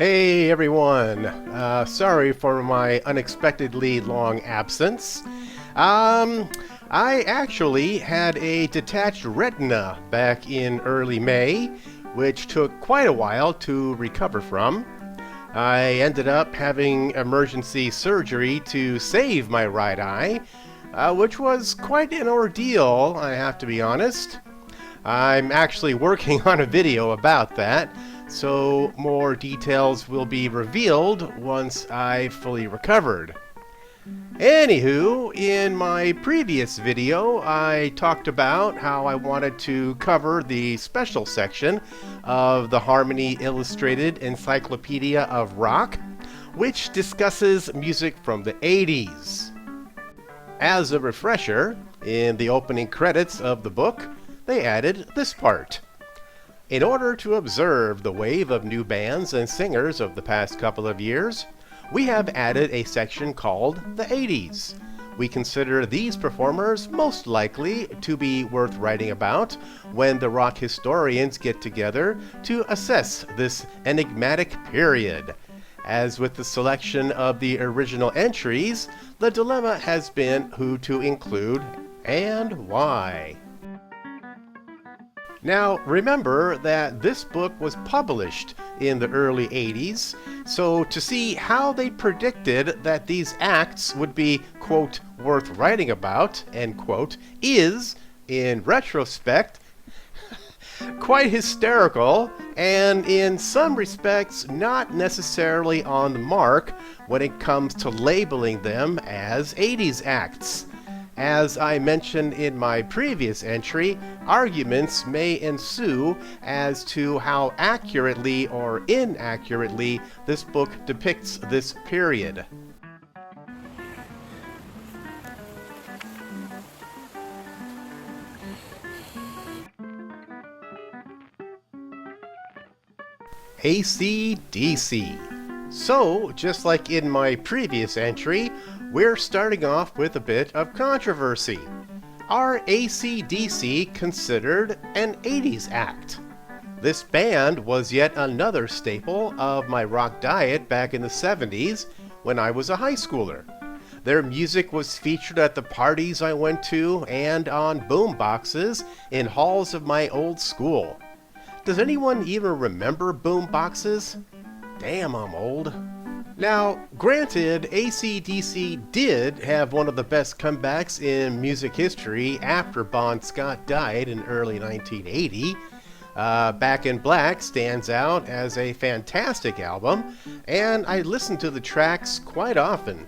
Hey everyone, sorry for my unexpectedly long absence. I actually had a detached retina back in early May, which took quite a while to recover from. I ended up having emergency surgery to save my right eye, which was quite an ordeal, I have to be honest. I'm actually working on a video about that, so more details will be revealed once I've fully recovered. Anywho, in my previous video, I talked about how I wanted to cover the special section of the Harmony Illustrated Encyclopedia of Rock, which discusses music from the 80s. As a refresher, in the opening credits of the book, they added this part. In order to observe the wave of new bands and singers of the past couple of years, we have added a section called the 80s. We consider these performers most likely to be worth writing about when the rock historians get together to assess this enigmatic period. As with the selection of the original entries, the dilemma has been who to include and why. Now, remember that this book was published in the early 80s, so to see how they predicted that these acts would be, quote, worth writing about, end quote, is, in retrospect, quite hysterical, and in some respects not necessarily on the mark when it comes to labeling them as 80s acts. As I mentioned in my previous entry, arguments may ensue as to how accurately or inaccurately this book depicts this period. AC/DC. So, just like in my previous entry, we're starting off with a bit of controversy. Are AC/DC considered an 80s act? This band was yet another staple of my rock diet back in the 70s when I was a high schooler. Their music was featured at the parties I went to and on boom boxes in halls of my old school. Does anyone even remember boom boxes? Damn, I'm old. Now, granted, AC/DC did have one of the best comebacks in music history after Bon Scott died in early 1980. Back in Black stands out as a fantastic album, and I listen to the tracks quite often.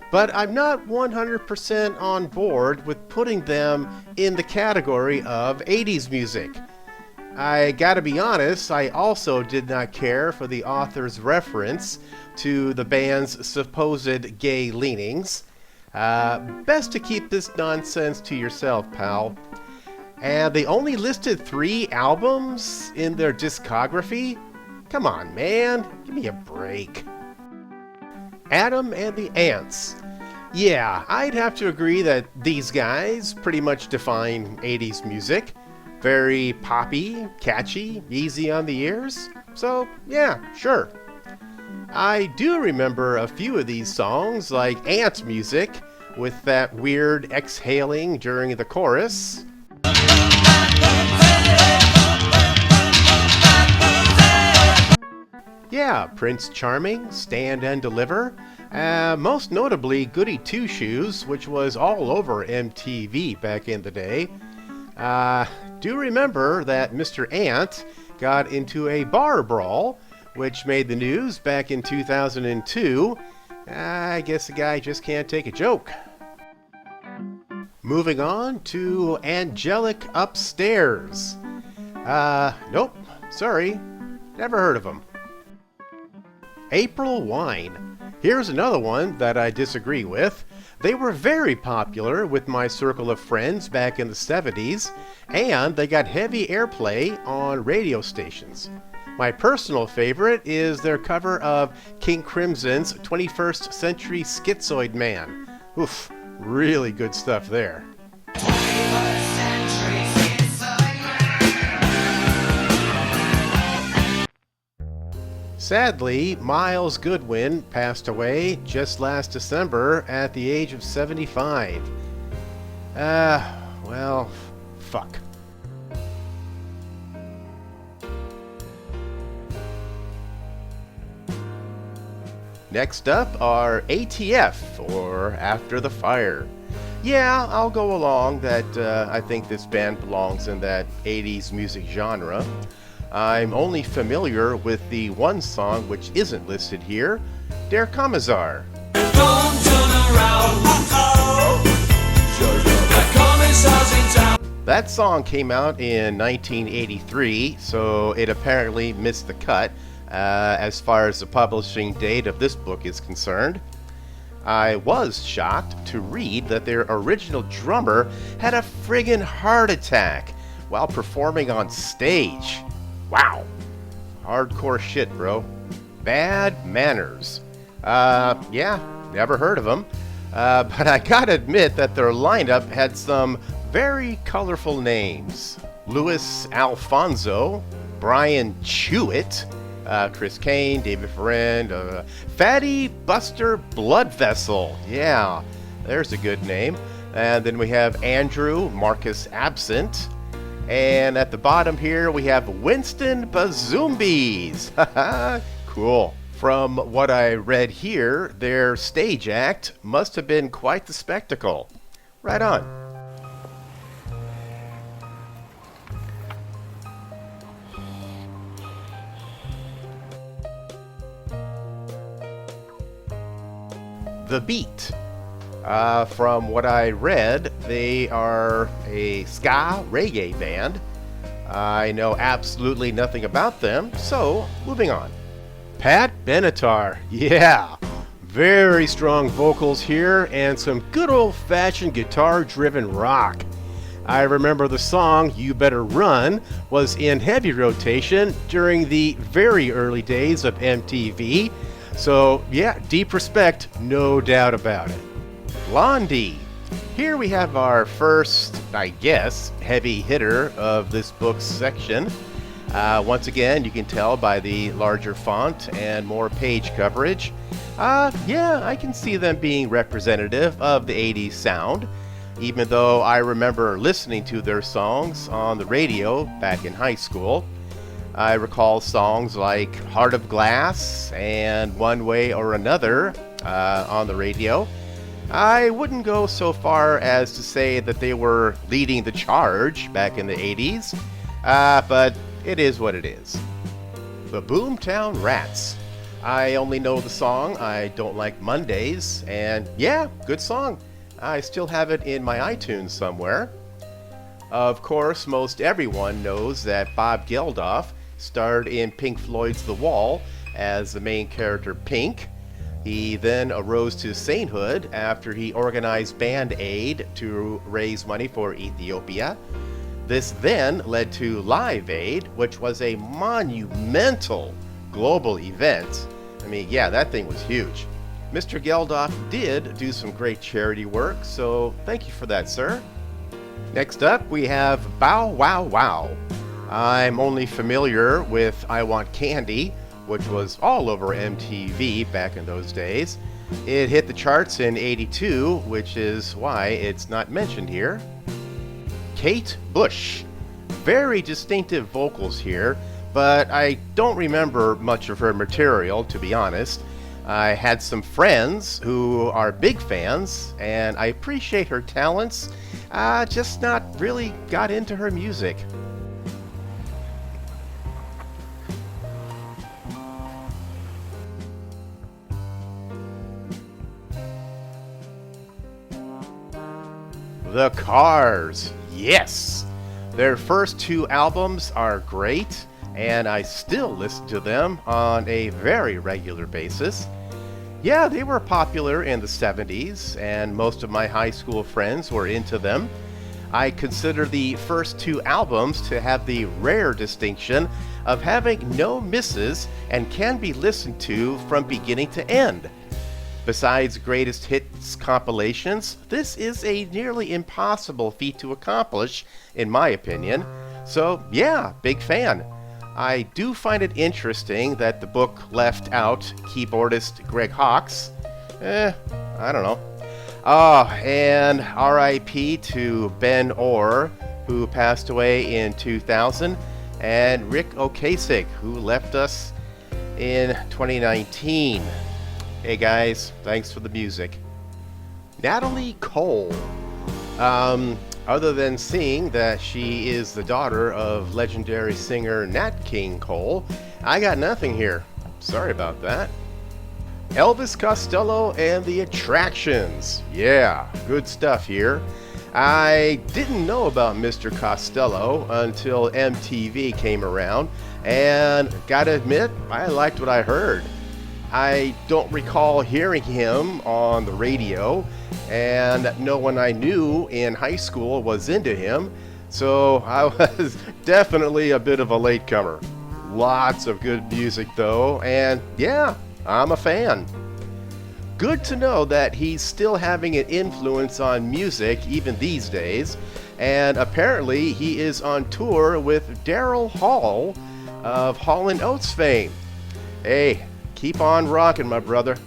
But I'm not 100% on board with putting them in the category of 80s music. I gotta be honest, I also did not care for the author's reference to the band's supposed gay leanings. Best to keep this nonsense to yourself, pal. And they only listed 3 albums in their discography? Come on, man, give me a break. Adam and the Ants. Yeah, I'd have to agree that these guys pretty much define 80s music. Very poppy, catchy, easy on the ears. So, yeah, sure. I do remember a few of these songs, like Ant music, with that weird exhaling during the chorus. Yeah, Prince Charming, Stand and Deliver. Most notably, Goody Two Shoes, which was all over MTV back in the day. Do remember that Mr. Ant got into a bar brawl, which made the news back in 2002. I guess the guy just can't take a joke. Moving on to Angelic Upstairs. Nope, sorry, never heard of them. April Wine. Here's another one that I disagree with. They were very popular with my circle of friends back in the 70s, and they got heavy airplay on radio stations. My personal favorite is their cover of King Crimson's 21st Century Schizoid Man. Oof, really good stuff there. Sadly, Miles Goodwin passed away just last December at the age of 75. Well, fuck. Next up are ATF, or After the Fire. Yeah, I'll go along that I think this band belongs in that 80s music genre. I'm only familiar with the one song which isn't listed here, Der Kommissar. Don't turn around. That song came out in 1983, so it apparently missed the cut as far as the publishing date of this book is concerned. I was shocked to read that their original drummer had a friggin' heart attack while performing on stage. Wow. Hardcore shit, bro. Bad Manners. Yeah, never heard of them. But I gotta admit that their lineup had some very colorful names. Louis Alfonso, Brian Chewett, Chris Kane, David Ferrand, Fatty Buster Bloodvessel. Yeah, there's a good name. And then we have Andrew Marcus Absent. And at the bottom here, we have Winston Bazumbies. Cool. From what I read here, their stage act must have been quite the spectacle. Right on. The Beat. From what I read, they are a ska reggae band. I know absolutely nothing about them, so moving on. Pat Benatar. Yeah, very strong vocals here and some good old-fashioned guitar-driven rock. I remember the song You Better Run was in heavy rotation during the very early days of MTV. So yeah, deep respect, no doubt about it. Blondie. Here we have our first, I guess, heavy hitter of this book's section. Once again, you can tell by the larger font and more page coverage. Yeah, I can see them being representative of the 80s sound, even though I remember listening to their songs on the radio back in high school. I recall songs like Heart of Glass and One Way or Another on the radio. I wouldn't go so far as to say that they were leading the charge back in the 80s, but it is what it is. The Boomtown Rats. I only know the song I Don't Like Mondays, and yeah, good song. I still have it in my iTunes somewhere. Of course, most everyone knows that Bob Geldof starred in Pink Floyd's The Wall as the main character Pink. He then arose to sainthood after he organized Band Aid to raise money for Ethiopia. This then led to Live Aid, which was a monumental global event. I mean, yeah, that thing was huge. Mr. Geldof did do some great charity work, so thank you for that, sir. Next up, we have Bow Wow Wow. I'm only familiar with I Want Candy, which was all over MTV back in those days. It hit the charts in '82, which is why it's not mentioned here. Kate Bush. Very distinctive vocals here, but I don't remember much of her material, to be honest. I had some friends who are big fans, and I appreciate her talents, just not really got into her music. The Cars. Yes! Their first two albums are great, and I still listen to them on a very regular basis. Yeah, they were popular in the 70s, and most of my high school friends were into them. I consider the first two albums to have the rare distinction of having no misses and can be listened to from beginning to end. Besides greatest hits compilations, this is a nearly impossible feat to accomplish, in my opinion. So yeah, big fan. I do find it interesting that the book left out keyboardist Greg Hawkes. I don't know. And R.I.P. to Ben Orr, who passed away in 2000, and Rick Ocasek, who left us in 2019. Hey guys, thanks for the music. Natalie Cole. Other than seeing that she is the daughter of legendary singer Nat King Cole, I got nothing here. Sorry about that. Elvis Costello and the Attractions. Yeah, good stuff here. I didn't know about Mr. Costello until MTV came around, and gotta admit, I liked what I heard. I don't recall hearing him on the radio, and no one I knew in high school was into him, so I was definitely a bit of a latecomer. Lots of good music though, and yeah, I'm a fan. Good to know that he's still having an influence on music even these days, and apparently he is on tour with Daryl Hall of Hall & Oates fame. Hey, keep on rocking, my brother.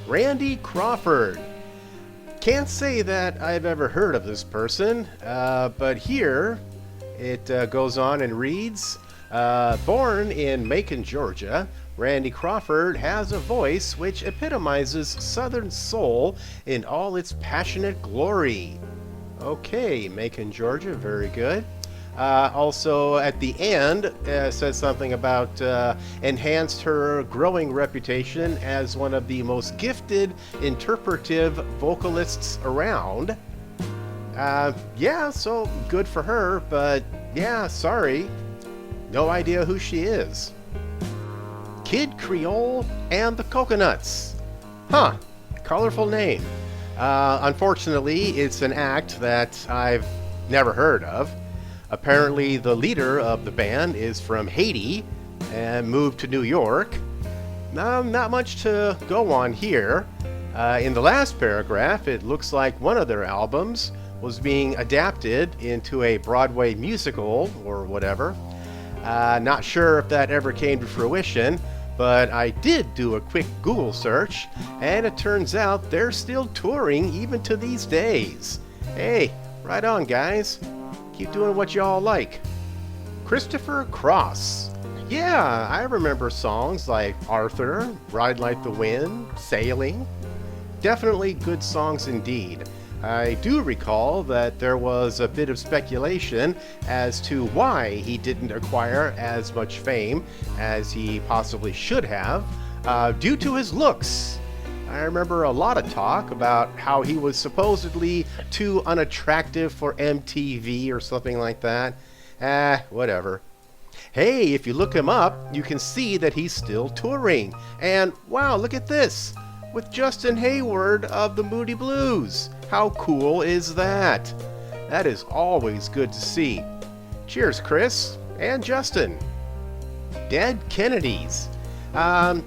Randy Crawford. Can't say that I've ever heard of this person, but here it goes on and reads, born in Macon, Georgia, Randy Crawford has a voice which epitomizes Southern soul in all its passionate glory. Okay, Macon, Georgia, very good. Also, at the end, says something about enhanced her growing reputation as one of the most gifted interpretive vocalists around. Yeah, so good for her, but yeah, sorry. No idea who she is. Kid Creole and the Coconuts. Huh, colorful name. Unfortunately, it's an act that I've never heard of. Apparently, the leader of the band is from Haiti and moved to New York. Not much to go on here. In the last paragraph, it looks like one of their albums was being adapted into a Broadway musical or whatever. Not sure if that ever came to fruition, but I did do a quick Google search, and it turns out they're still touring even to these days. Hey, right on, guys. Keep doing what y'all like. Christopher Cross. Yeah, I remember songs like Arthur, Ride Like the Wind, Sailing. Definitely good songs indeed. I do recall that there was a bit of speculation as to why he didn't acquire as much fame as he possibly should have, due to his looks. I remember a lot of talk about how he was supposedly too unattractive for MTV or something like that. Whatever. Hey, if you look him up, you can see that he's still touring. And wow, look at this! With Justin Hayward of the Moody Blues. How cool is that? That is always good to see. Cheers, Chris and Justin. Dead Kennedys. I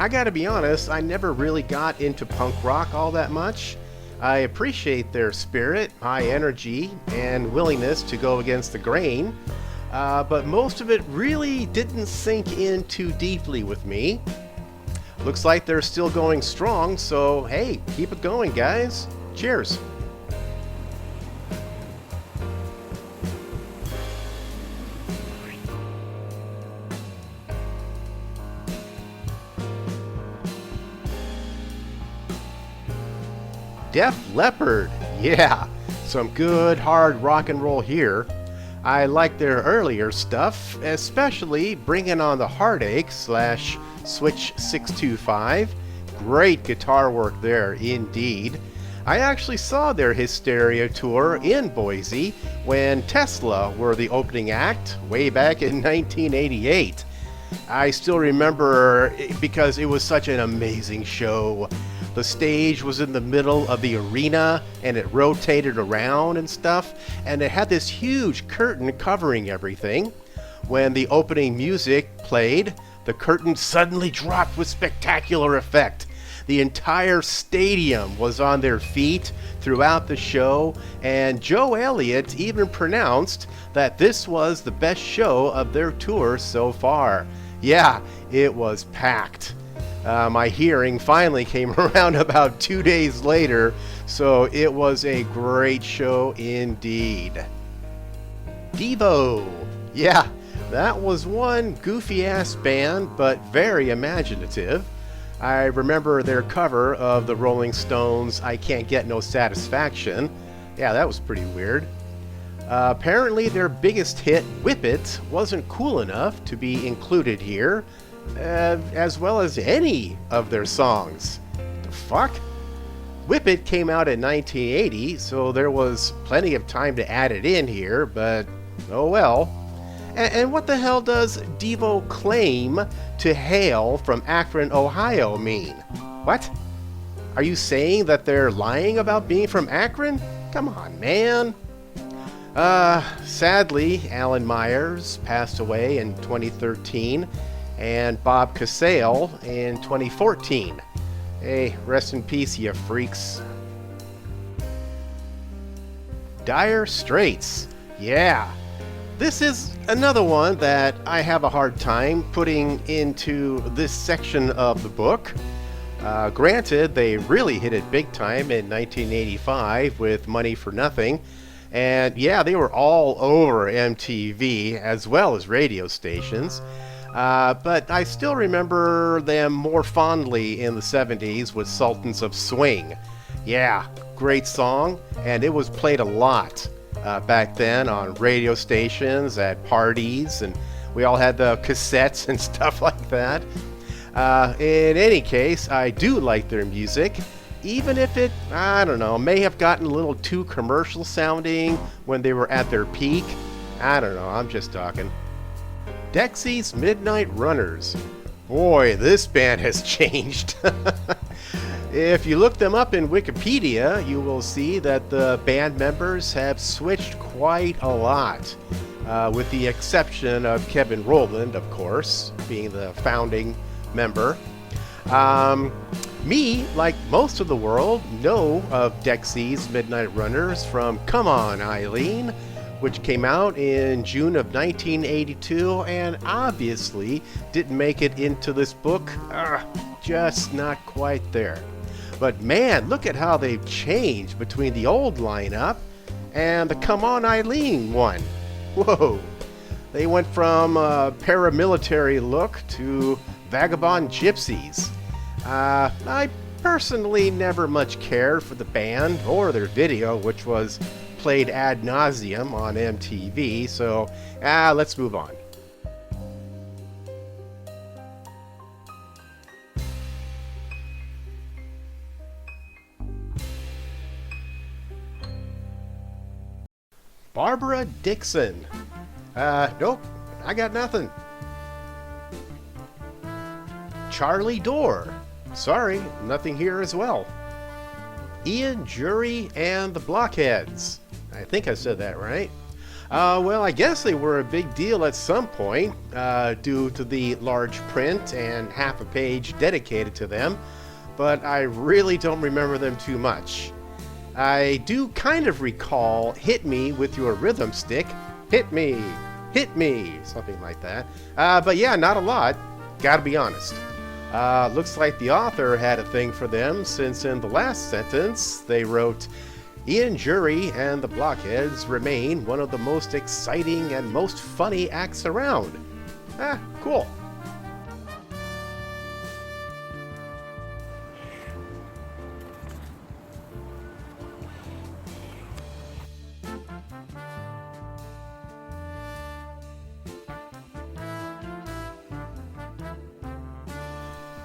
gotta be honest, I never really got into punk rock all that much. I appreciate their spirit, high energy, and willingness to go against the grain, but most of it really didn't sink in too deeply with me. Looks like they're still going strong, so hey, keep it going, guys. Cheers. Def Leppard. Yeah, some good hard rock and roll here. I like their earlier stuff, especially Bringing on the Heartache / Switch 625. Great guitar work there, indeed. I actually saw their Hysteria tour in Boise when Tesla were the opening act way back in 1988. I still remember because it was such an amazing show. The stage was in the middle of the arena and it rotated around and stuff, and it had this huge curtain covering everything. When the opening music played, the curtain suddenly dropped with spectacular effect. The entire stadium was on their feet throughout the show, and Joe Elliott even pronounced that this was the best show of their tour so far. Yeah, it was packed. My hearing finally came around about 2 days later, so it was a great show indeed. Devo. Yeah, that was one goofy-ass band, but very imaginative. I remember their cover of the Rolling Stones' I Can't Get No Satisfaction. Yeah, that was pretty weird. Apparently their biggest hit, Whip It, wasn't cool enough to be included here, as well as any of their songs. The fuck? Whip It came out in 1980, so there was plenty of time to add it in here, but oh well. And what the hell does Devo claim to hail from Akron, Ohio mean? What? Are you saying that they're lying about being from Akron? Come on, man. Sadly, Alan Myers passed away in 2013, and Bob Casale in 2014. Hey, rest in peace, you freaks. Dire Straits. Yeah. This is another one that I have a hard time putting into this section of the book. Granted, they really hit it big time in 1985 with Money for Nothing. And yeah, they were all over MTV as well as radio stations. But I still remember them more fondly in the 70s with Sultans of Swing. Yeah, great song, and it was played a lot back then on radio stations, at parties, and we all had the cassettes and stuff like that. In any case, I do like their music, even if it, I don't know, may have gotten a little too commercial sounding when they were at their peak. I don't know, I'm just talking. Dexy's Midnight Runners. Boy, this band has changed. If you look them up in Wikipedia, you will see that the band members have switched quite a lot, with the exception of Kevin Rowland, of course, being the founding member. Me, like most of the world, know of Dexy's Midnight Runners from Come On, Eileen, which came out in June of 1982 and obviously didn't make it into this book. Just not quite there. But man, look at how they've changed between the old lineup and the Come On Eileen one. Whoa. They went from a paramilitary look to vagabond gypsies. I personally never much cared for the band or their video, which was played ad nauseum on MTV, so let's move on. Barbara Dixon. Nope, I got nothing. Charlie Dorr. Sorry, nothing here as well. Ian Jury and the Blockheads. I think I said that right. Well, I guess they were a big deal at some point, due to the large print and half a page dedicated to them, but I really don't remember them too much. I do kind of recall Hit Me With Your Rhythm Stick. Hit me, something like that. But yeah, not a lot, gotta be honest. Looks like the author had a thing for them, since in the last sentence they wrote, Ian Jury and the Blockheads remain one of the most exciting and most funny acts around. Cool.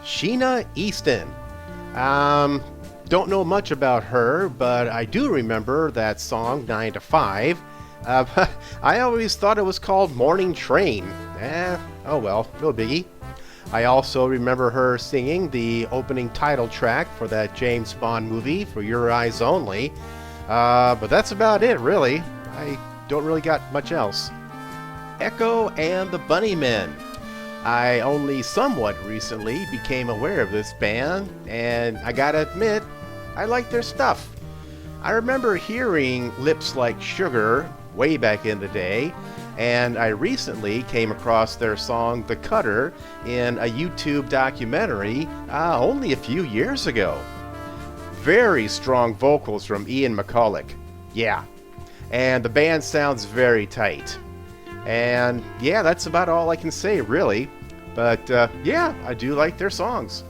Sheena Easton. Don't know much about her, but I do remember that song 9 to 5. I always thought it was called Morning Train. Oh well, no biggie. I also remember her singing the opening title track for that James Bond movie, For Your Eyes Only. But that's about it, really. I don't really got much else. Echo and the Bunnymen. I only somewhat recently became aware of this band, and I gotta admit, I like their stuff. I remember hearing Lips Like Sugar way back in the day, and I recently came across their song The Cutter in a YouTube documentary only a few years ago. Very strong vocals from Ian McCulloch. Yeah. And the band sounds very tight. And yeah, that's about all I can say, really. But yeah, I do like their songs.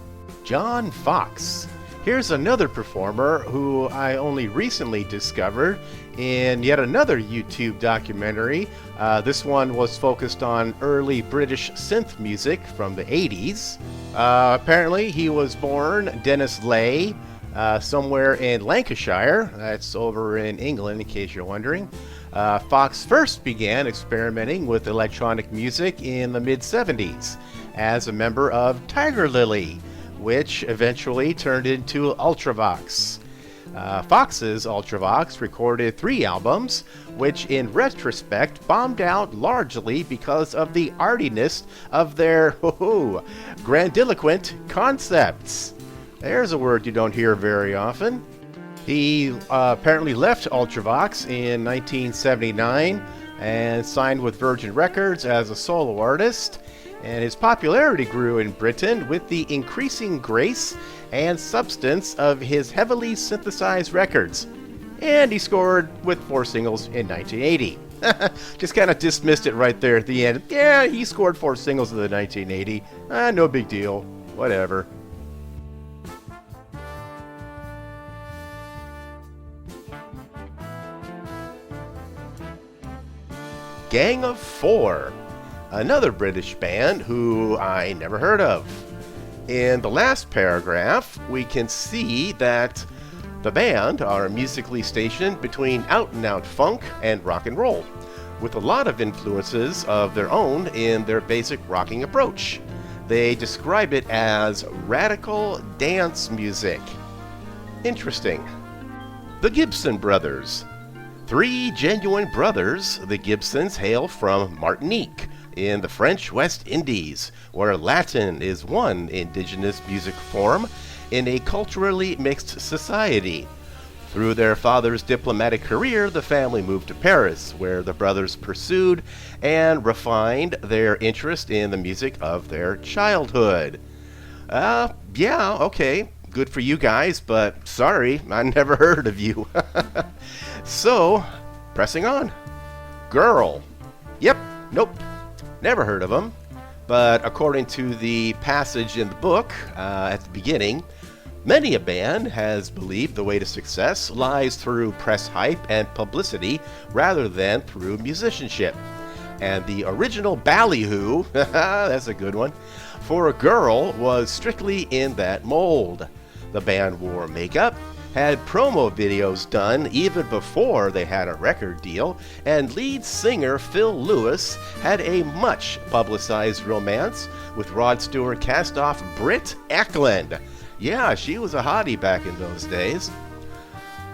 John Fox. Here's another performer who I only recently discovered in yet another YouTube documentary. This one was focused on early British synth music from the 80s. Apparently, he was born Dennis Lay, somewhere in Lancashire. That's over in England, in case you're wondering. Fox first began experimenting with electronic music in the mid-70s as a member of Tiger Lily, which eventually turned into Ultravox. Fox's Ultravox recorded 3 albums, which in retrospect bombed out largely because of the artiness of their grandiloquent concepts. There's a word you don't hear very often. He apparently left Ultravox in 1979 and signed with Virgin Records as a solo artist, and his popularity grew in Britain with the increasing grace and substance of his heavily synthesized records. And he scored with 4 singles in 1980. Just kind of dismissed it right there at the end. Yeah, he scored 4 singles in the 1980. No big deal. Whatever. Gang of Four, another British band who I never heard of. In the last paragraph, we can see that the band are musically stationed between out-and-out funk and rock and roll, with a lot of influences of their own in their basic rocking approach. They describe it as radical dance music. Interesting. The Gibson Brothers. 3 genuine brothers, the Gibsons hail from Martinique in the French West Indies, where Latin is one indigenous music form in a culturally mixed society. Through their father's diplomatic career, the family moved to Paris, where the brothers pursued and refined their interest in the music of their childhood. Yeah, okay. Good for you guys, but sorry, I never heard of you. So, pressing on. Girl. Yep, nope, never heard of them. But according to the passage in the book at the beginning, many a band has believed the way to success lies through press hype and publicity rather than through musicianship. And the original ballyhoo, that's a good one, for a girl was strictly in that mold. The band wore makeup, had promo videos done even before they had a record deal, and lead singer Phil Lewis had a much publicized romance with Rod Stewart cast-off Britt Ekland. Yeah, she was a hottie back in those days.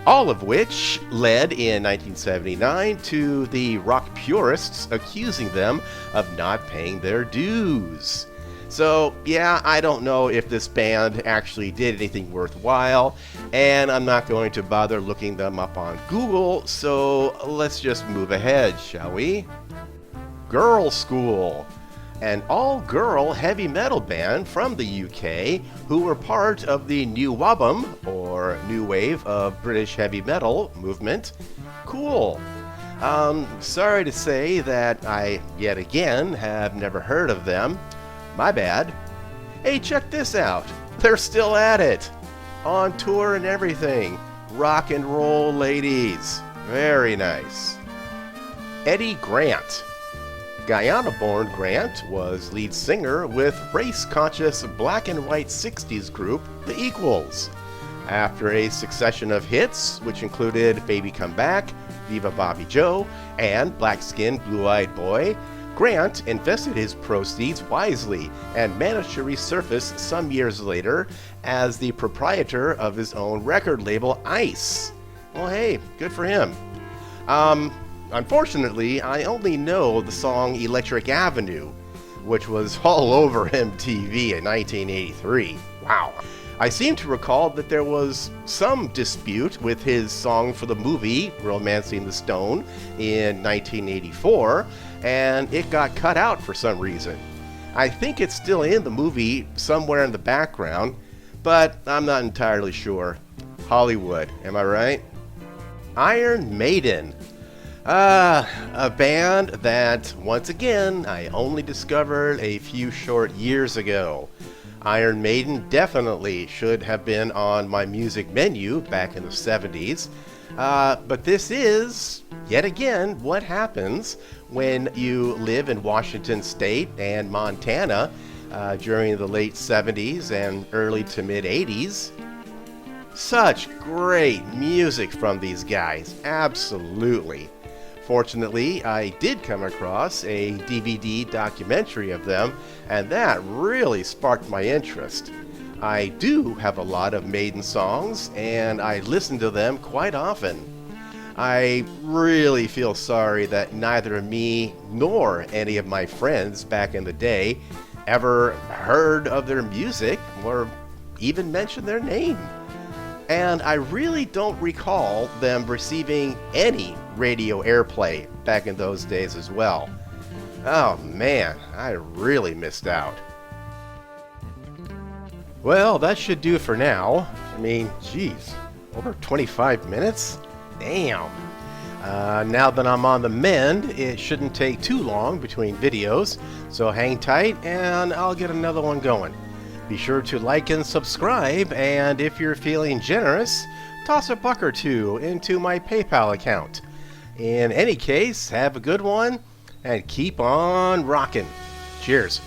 All of which led in 1979 to the rock purists accusing them of not paying their dues. So, yeah, I don't know if this band actually did anything worthwhile, and I'm not going to bother looking them up on Google, so let's just move ahead, shall we? Girl School, an all-girl heavy metal band from the UK who were part of the New Wabum, or New Wave of British Heavy Metal movement. Cool. Sorry to say that I, yet again, have never heard of them. My bad. Hey, check this out. They're still at it. On tour and everything. Rock and roll ladies. Very nice. Eddie Grant. Guyana-born Grant was lead singer with race-conscious black and white 60s group The Equals. After a succession of hits, which included Baby Come Back, Viva Bobby Joe, and Black Skin Blue Eyed Boy, Grant invested his proceeds wisely and managed to resurface some years later as the proprietor of his own record label, Ice. Well, hey, good for him. Unfortunately, I only know the song Electric Avenue, which was all over MTV in 1983. Wow. I seem to recall that there was some dispute with his song for the movie Romancing the Stone in 1984, and it got cut out for some reason. I think it's still in the movie somewhere in the background, but I'm not entirely sure. Hollywood, am I right? Iron Maiden. A band that, once again, I only discovered a few short years ago. Iron Maiden definitely should have been on my music menu back in the 70s. But this is, yet again, what happens when you live in Washington State and Montana during the late 70s and early to mid 80s. Such great music from these guys, absolutely. Fortunately, I did come across a DVD documentary of them, and that really sparked my interest. I do have a lot of Maiden songs, and I listen to them quite often. I really feel sorry that neither me nor any of my friends back in the day ever heard of their music or even mentioned their name. And I really don't recall them receiving any radio airplay back in those days as well. Oh man, I really missed out. Well, that should do for now. I mean, geez, over 25 minutes? Damn. Now that I'm on the mend, it shouldn't take too long between videos, so hang tight and I'll get another one going. Be sure to like and subscribe, and if you're feeling generous, toss a buck or two into my PayPal account. In any case, have a good one, and keep on rocking. Cheers.